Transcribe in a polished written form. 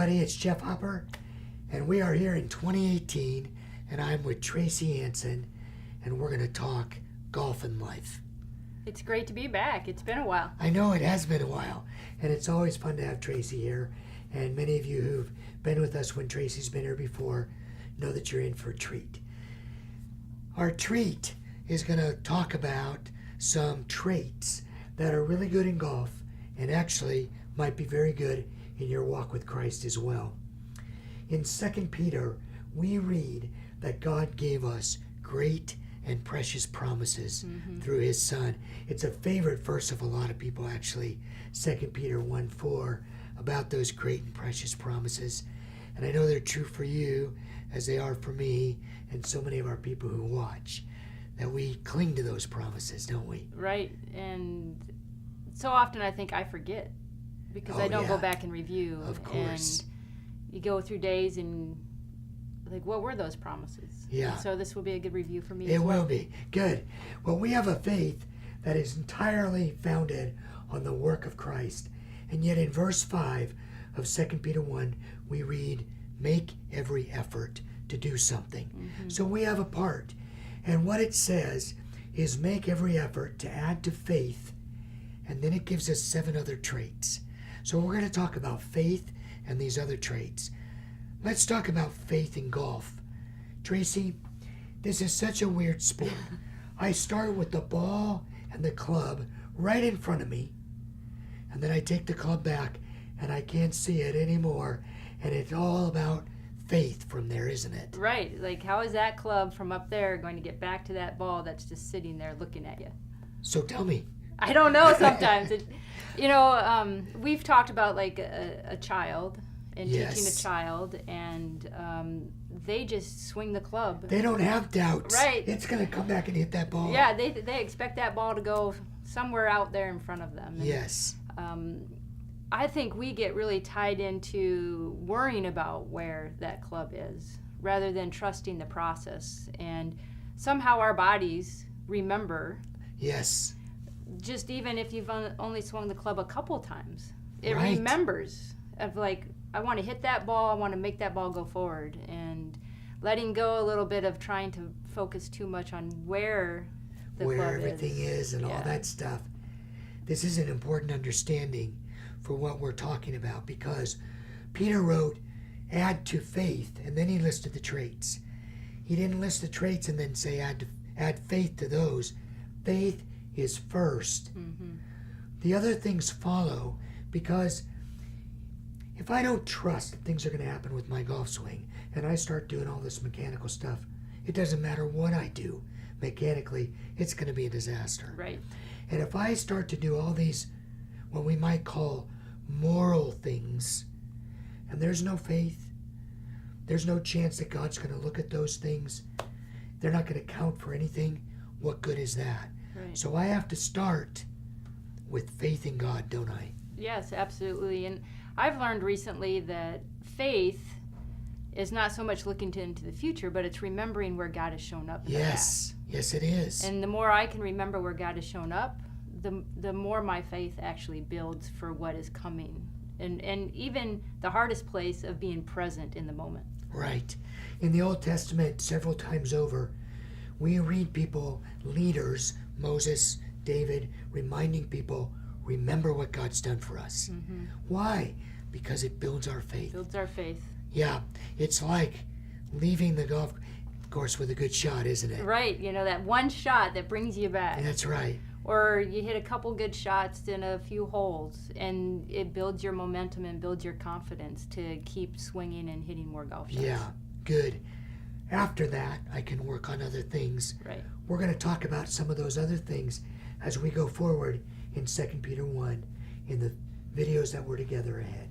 everybody, it's Jeff Hopper, and we are here in 2018, and I'm with Tracy Hanson, and we're going to talk golf and life. It's great to be back. It's been a while. I know it has been a while, and it's always fun to have Tracy here, and many of you who've been with us when Tracy's been here before know that you're in for a treat. Our treat is going to talk about some traits that are really good in golf and actually might be very good in your walk with Christ as well. In 2 Peter, we read that God gave us great and precious promises through his Son. It's a favorite verse of a lot of people, actually, 2 Peter 1:4, about those great and precious promises. And I know they're true for you as they are for me and so many of our people who watch, that we cling to those promises, don't we? Right. And so often I think I forget because I don't go back and review. Of course. And you go through days and like, what were those promises? Yeah. And so this will be a good review for me It as well. will be. Good. Well, we have a faith that is entirely founded on the work of Christ. And yet in verse 5 of 2 Peter 1, we read, make every effort to do something. So we have a part. And what it says is make every effort to add to faith. And then it gives us 7 other traits. So we're going to talk about faith and these other traits. Let's talk about faith in golf. Tracy, this is such a weird sport. I start with the ball and the club right in front of me, and then I take the club back and I can't see it anymore, and it's all about faith from there, isn't it? Right. Like, how is that club from up there going to get back to that ball that's just sitting there looking at you? So tell me. I don't know sometimes. We've talked about like a child and teaching a child, and they just swing the club. They don't have doubts. Right. It's going to come back and hit that ball. Yeah, they expect that ball to go somewhere out there in front of them. And, yes. I think we get really tied into worrying about where that club is rather than trusting the process. And somehow our bodies remember. Yes. Just even if you've only swung the club a couple times, it Right. remembers of like, I want to hit that ball, I want to make that ball go forward, and letting go a little bit of trying to focus too much on where the club everything is and all that stuff. This is an important understanding for what we're talking about, because Peter wrote, add to faith, and then he listed the traits. He didn't list the traits and then say add faith to those. Faith is first. The other things follow, because if I don't trust that things are going to happen with my golf swing and I start doing all this mechanical stuff, it doesn't matter what I do mechanically, it's going to be a disaster. Right. And if I start to do all these, what we might call moral things, and there's no faith, there's no chance that God's going to look at those things, they're not going to count for anything, what good is that? Right. So I have to start with faith in God, don't I? Yes, absolutely. And I've learned recently that faith is not so much looking into the future, but it's remembering where God has shown up in the past. Yes, it is. And the more I can remember where God has shown up, the more my faith actually builds for what is coming. And even the hardest place of being present in the moment. Right. In the Old Testament, several times over, we read people, leaders, Moses, David, reminding people, remember what God's done for us. Why? Because it builds our faith. Builds our faith. Yeah, it's like leaving the golf course with a good shot, isn't it? Right, that one shot that brings you back. That's right. Or you hit a couple good shots in a few holes, and it builds your momentum and builds your confidence to keep swinging and hitting more golf shots. Yeah, good. After that, I can work on other things. Right. We're going to talk about some of those other things as we go forward in 2 Peter 1 in the videos that we're together ahead.